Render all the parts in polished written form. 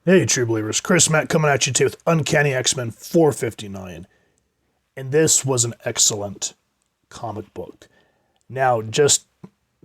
Hey, true believers. Chris Matt coming at you today with Uncanny X-Men 459. And this was an excellent comic book. Now, just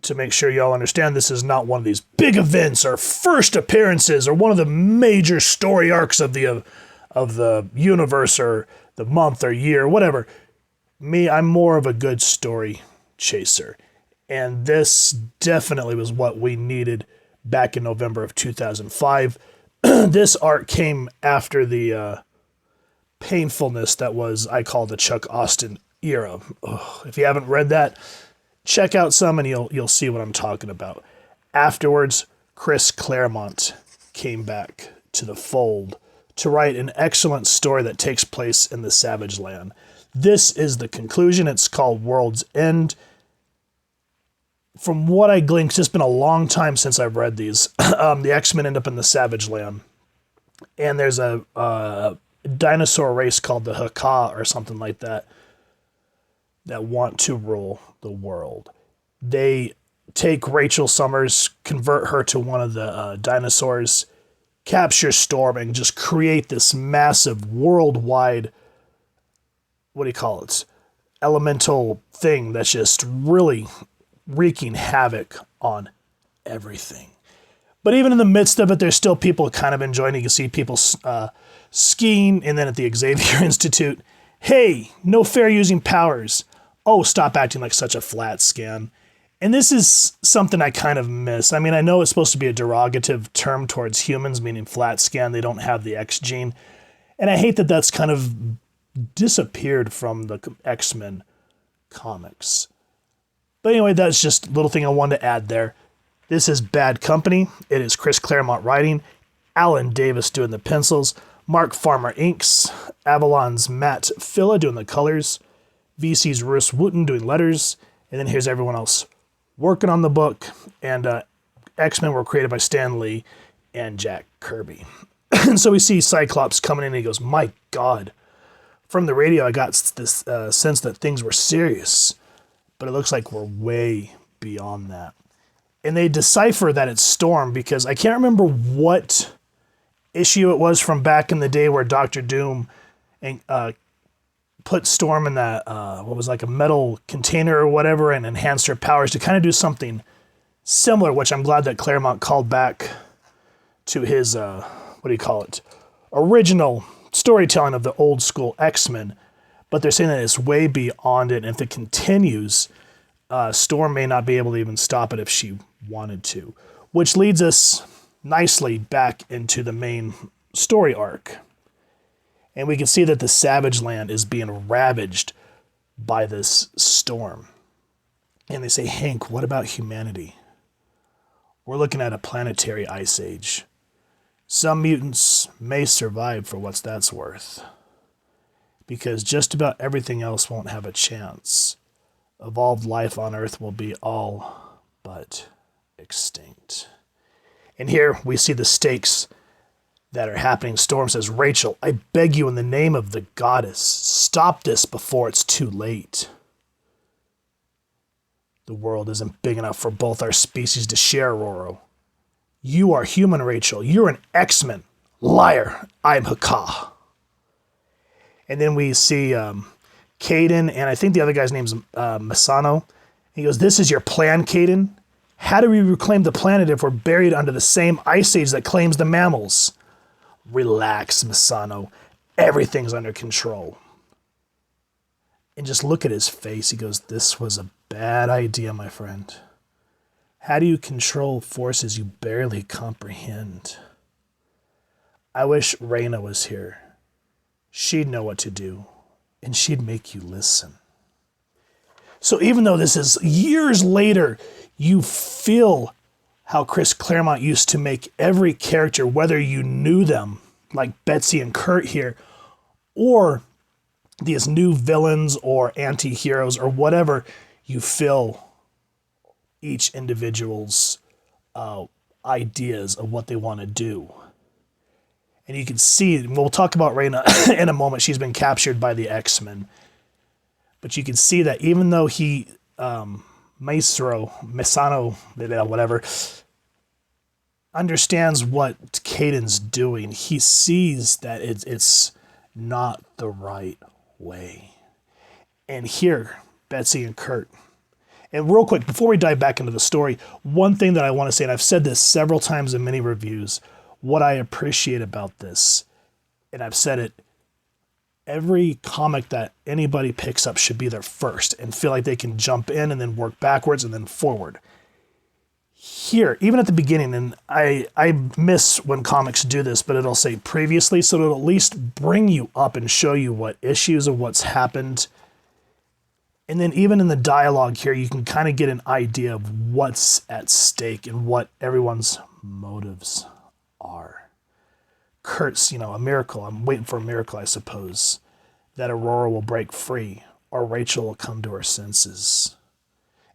to make sure y'all understand, this is not one of these big events or first appearances or one of the major story arcs of the universe or the month or year, whatever. Me, I'm more of a good story chaser. And this definitely was what we needed back in November of 2005. This art came after the painfulness that was, I call, the Chuck Austin era. Ugh, if you haven't read that, check out some and you'll see what I'm talking about. Afterwards, Chris Claremont came back to the fold to write an excellent story that takes place in the Savage Land. This is the conclusion. It's called World's End. From what I gleaned, 'cause it's been a long time since I've read these, the X-Men end up in the Savage Land. And there's a dinosaur race called the Haka or something like that want to rule the world. They take Rachel Summers, convert her to one of the dinosaurs, capture Storm, and just create this massive worldwide, what do you call it, elemental thing that's just really wreaking havoc on everything. But even in the midst of it, there's still people kind of enjoying it. You can see people skiing, and then at the Xavier Institute, hey, no fair using powers. Oh, stop acting like such a flat scan. And this is something I kind of miss. I mean, I know it's supposed to be a derogative term towards humans, meaning flat scan. They don't have the X gene. And I hate that that's kind of disappeared from the X-Men comics. But anyway, that's just a little thing I wanted to add there. This is Bad Company. It is Chris Claremont writing, Alan Davis doing the pencils, Mark Farmer inks, Avalon's Matt Filla doing the colors, VC's Russ Wooten doing letters, and then here's everyone else working on the book. And X-Men were created by Stan Lee and Jack Kirby. And so we see Cyclops coming in and he goes, my God. From the radio, I got this sense that things were serious. But it looks like we're way beyond that. And they decipher that it's Storm because I can't remember what issue it was from back in the day where Doctor Doom put Storm in that, what was like a metal container or whatever, and enhanced her powers to kind of do something similar, which I'm glad that Claremont called back to his, original storytelling of the old school X-Men. But they're saying that it's way beyond it, and if it continues, Storm may not be able to even stop it if she wanted to. Which leads us nicely back into the main story arc. And we can see that the Savage Land is being ravaged by this storm. And they say, Hank, what about humanity? We're looking at a planetary ice age. Some mutants may survive for what that's worth. Because just about everything else won't have a chance. Evolved life on Earth will be all but extinct. And here we see the stakes that are happening. Storm says, Rachel, I beg you in the name of the goddess, stop this before it's too late. The world isn't big enough for both our species to share, Roro. You are human, Rachel. You're an X-Men. Liar. I'm Haka. And then we see Caden, and I think the other guy's name's Masano. He goes, this is your plan, Caden? How do we reclaim the planet if we're buried under the same ice age that claims the mammals? Relax, Masano. Everything's under control. And just look at his face. He goes, this was a bad idea, my friend. How do you control forces you barely comprehend? I wish Reyna was here. She'd know what to do, and she'd make you listen. So even though this is years later, you feel how Chris Claremont used to make every character, whether you knew them, like Betsy and Kurt here, or these new villains or anti-heroes or whatever, you feel each individual's ideas of what they want to do. And you can see, we'll talk about Reyna in a moment, she's been captured by the X-Men. But you can see that even though he, Mesano, whatever, understands what Caden's doing, he sees that it's not the right way. And here, Betsy and Kurt. And real quick, before we dive back into the story, one thing that I want to say, and I've said this several times in many reviews, what I appreciate about this, and I've said it, every comic that anybody picks up should be there first and feel like they can jump in and then work backwards and then forward. Here, even at the beginning, and I miss when comics do this, but it'll say previously, so it'll at least bring you up and show you what issues of what's happened. And then even in the dialogue here, you can kind of get an idea of what's at stake and what everyone's motives are. Kurt's, a miracle. I'm waiting for a miracle, I suppose, that Aurora will break free or Rachel will come to her senses.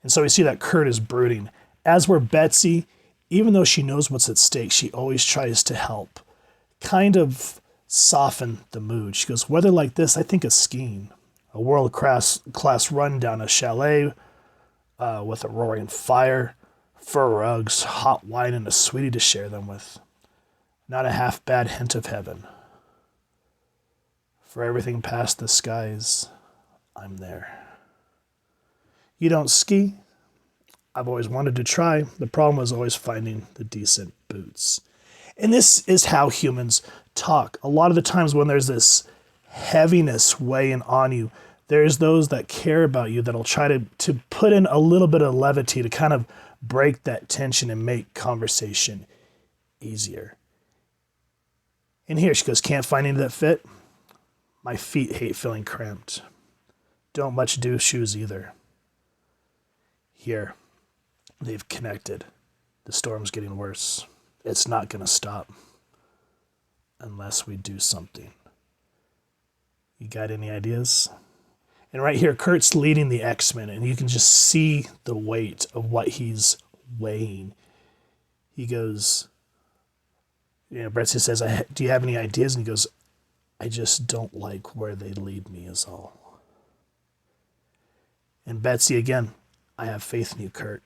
And so we see that Kurt is brooding. As where Betsy, even though she knows what's at stake, she always tries to help, kind of soften the mood. She goes, weather like this, I think of skiing. A world-class run down a chalet with a roaring fire, fur rugs, hot wine, and a sweetie to share them with. Not a half-bad hint of heaven. For everything past the skies, I'm there. You don't ski? I've always wanted to try. The problem was always finding the decent boots. And this is how humans talk. A lot of the times when there's this heaviness weighing on you, there's those that care about you that'll try to put in a little bit of levity to kind of break that tension and make conversation easier. And here she goes, can't find any that fit? My feet hate feeling cramped. Don't much do shoes either. Here, they've connected. The storm's getting worse. It's not going to stop unless we do something. You got any ideas? And right here, Kurt's leading the X-Men, and you can just see the weight of what he's weighing. He goes, Betsy says, do you have any ideas? And he goes, I just don't like where they lead me is all. And Betsy again, I have faith in you, Kurt.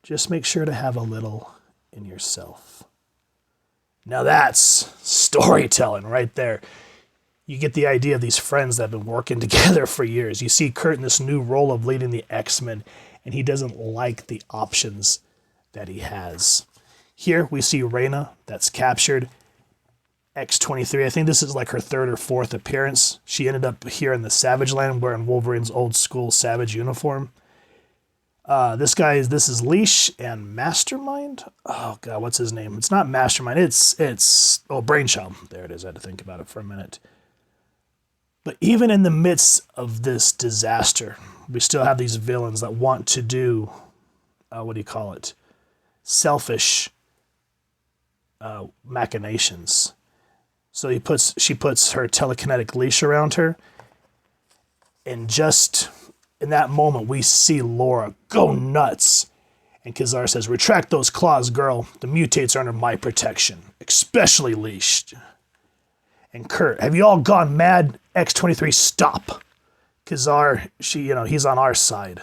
Just make sure to have a little in yourself. Now that's storytelling right there. You get the idea of these friends that have been working together for years. You see Kurt in this new role of leading the X-Men, and he doesn't like the options that he has. Here we see Raina that's captured. X-23, I think this is like her third or fourth appearance. She ended up here in the Savage Land wearing Wolverine's old school Savage uniform. This is Leash and Mastermind. Oh God, what's his name? It's not Mastermind. It's Brainchild. There it is. I had to think about it for a minute. But even in the midst of this disaster, we still have these villains that want to do, selfish machinations. So she puts her telekinetic leash around her, and just in that moment, we see Laura go nuts. And Kazar says, retract those claws, girl. The mutates are under my protection, especially Leash. And Kurt, have you all gone mad? X-23, stop. Kazar, he's on our side.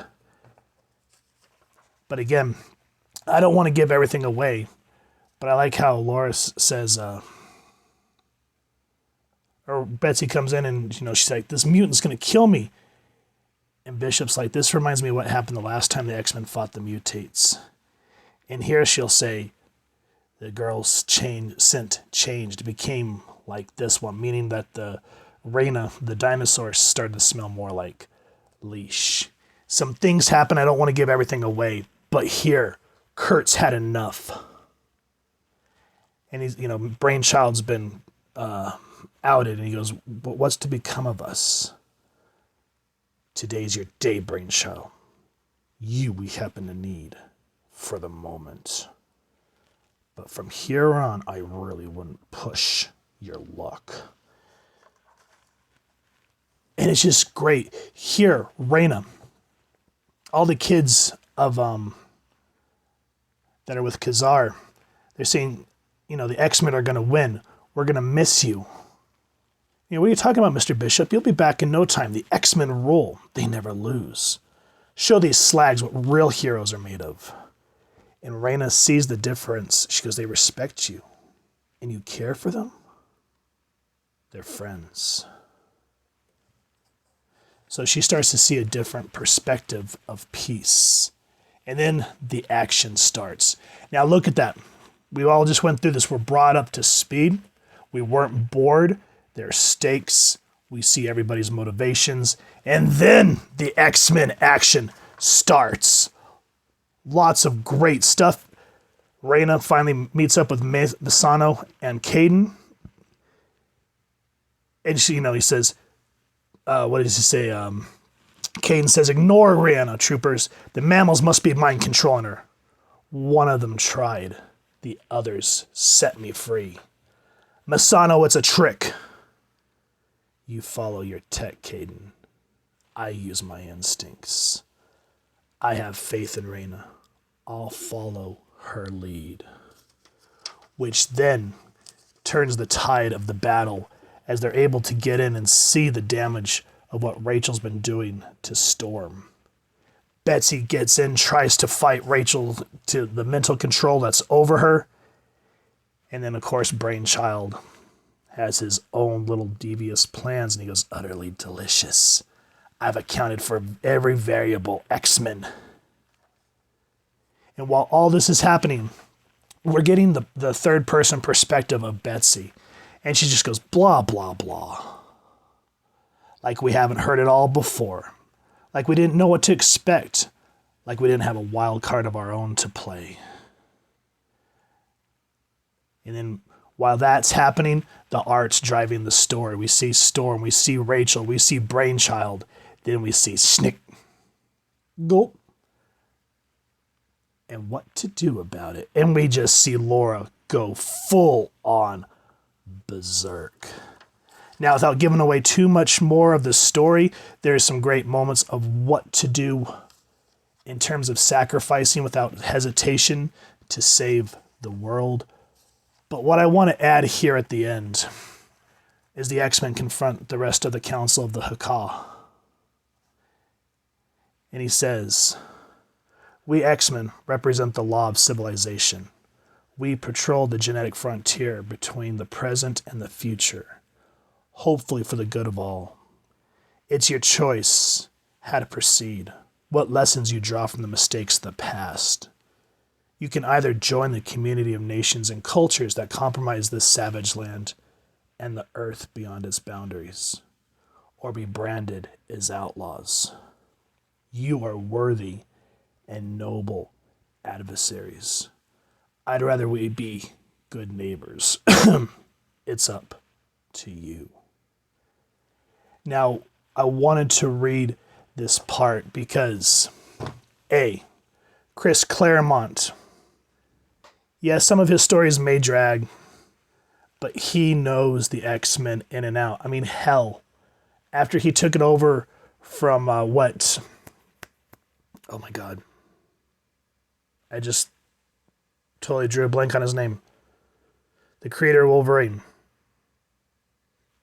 But again, I don't want to give everything away, but I like how Laura says, or Betsy comes in and, she's like, this mutant's going to kill me. And Bishop's like, this reminds me of what happened the last time the X-Men fought the mutates. And here she'll say, the girl's scent changed, became like this one, meaning that the Raina, the dinosaur, started to smell more like Leash. Some things happen. I don't want to give everything away, but here, Kurt's had enough. And he's, Brainchild's been outed, and he goes, but what's to become of us? Today's your day, Brainchild. You we happen to need for the moment. But from here on, I really wouldn't push your luck. And it's just great. Here, Raina, all the kids of that are with Kazar, they're saying, the X-Men are going to win. We're going to miss you. What are you talking about, Mr. Bishop? You'll be back in no time. The X-Men rule. They never lose. Show these slags what real heroes are made of. And Raina sees the difference. She goes, they respect you. and you care for them, they're friends. So she starts to see a different perspective of peace. And then the action starts. Now look at that. We all just went through this. We're brought up to speed. We weren't bored. There are stakes. We see everybody's motivations. And then the X-Men action starts. Lots of great stuff. Raina finally meets up with Misano and Caden. And she, he says, what does he say? Caden says, ignore Rihanna, troopers. The mammals must be mind controlling her. One of them tried. The others set me free. Misano, it's a trick. You follow your tech, Caden. I use my instincts. I have faith in Raina. I'll follow her lead. Which then turns the tide of the battle as they're able to get in and see the damage of what Rachel's been doing to Storm. Betsy gets in, tries to fight Rachel to the mental control that's over her. And then, of course, Brainchild has his own little devious plans, and he goes, utterly delicious. I've accounted for every variable, X-Men. And while all this is happening, we're getting the third-person perspective of Betsy. And she just goes, blah, blah, blah. Like we haven't heard it all before. Like we didn't know what to expect. Like we didn't have a wild card of our own to play. And then while that's happening, the art's driving the story. We see Storm, we see Rachel, we see Brainchild. Then we see Snick. Gulp. And what to do about it. And we just see Laura go full on berserk. Now, without giving away too much more of the story, there's some great moments of what to do in terms of sacrificing without hesitation to save the world. But what I want to add here at the end is the X-Men confront the rest of the Council of the Haka. And he says, we X-Men represent the law of civilization. We patrol the genetic frontier between the present and the future, hopefully for the good of all. It's your choice how to proceed, what lessons you draw from the mistakes of the past. You can either join the community of nations and cultures that compromise this savage land and the earth beyond its boundaries, or be branded as outlaws. You are worthy and noble adversaries. I'd rather we be good neighbors. It's up to you. Now, I wanted to read this part because, A, Chris Claremont, yes, some of his stories may drag, but he knows the X-Men in and out. I mean, hell, after he took it over from oh my God. I just totally drew a blank on his name. The creator of Wolverine.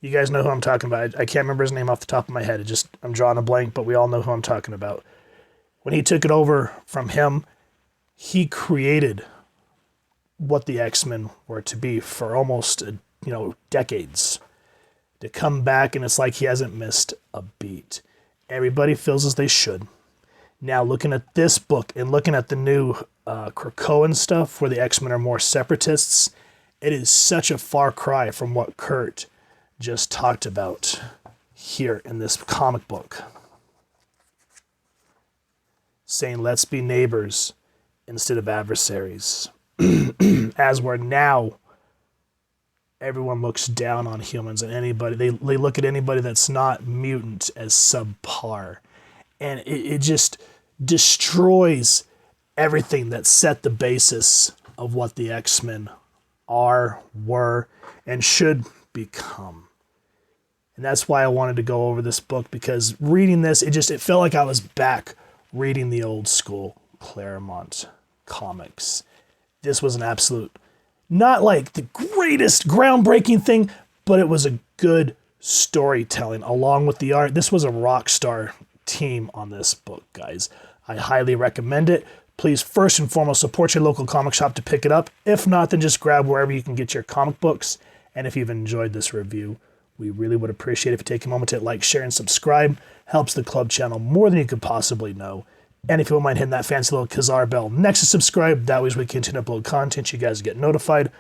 You guys know who I'm talking about. I can't remember his name off the top of my head. I'm drawing a blank, but we all know who I'm talking about. When he took it over from him, he created what the X-Men were to be for almost, decades. To come back, and it's like he hasn't missed a beat. Everybody feels as they should. Now, looking at this book and looking at the new Krakoan stuff, where the X-Men are more separatists, it is such a far cry from what Kurt just talked about here in this comic book. Saying, let's be neighbors instead of adversaries. As we're now, everyone looks down on humans and anybody, they look at anybody that's not mutant as subpar. And it just destroys everything that set the basis of what the X-Men are, were, and should become. And that's why I wanted to go over this book, because reading this, it felt like I was back reading the old school Claremont comics. This was an absolute, not like the greatest groundbreaking thing, but it was a good storytelling along with the art. This was a rock star team on this book, guys. I highly recommend it. please first and foremost support your local comic shop to pick it up. If not, then just grab wherever you can get your comic books. And if you've enjoyed this review, we really would appreciate it if you take a moment to like, share, and subscribe. Helps the club channel more than you could possibly know. And if you won't mind hitting that fancy little Kazar bell next to subscribe, that way as we continue to upload content, you guys get notified.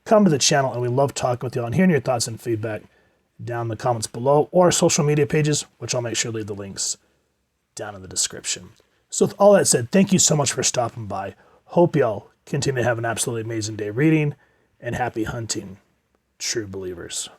Come to the channel, and we love talking with you and hearing your thoughts and feedback down in the comments below, or our social media pages, which I'll make sure to leave the links down in the description. So with all that said, thank you so much for stopping by. Hope y'all continue to have an absolutely amazing day reading, and happy hunting, true believers.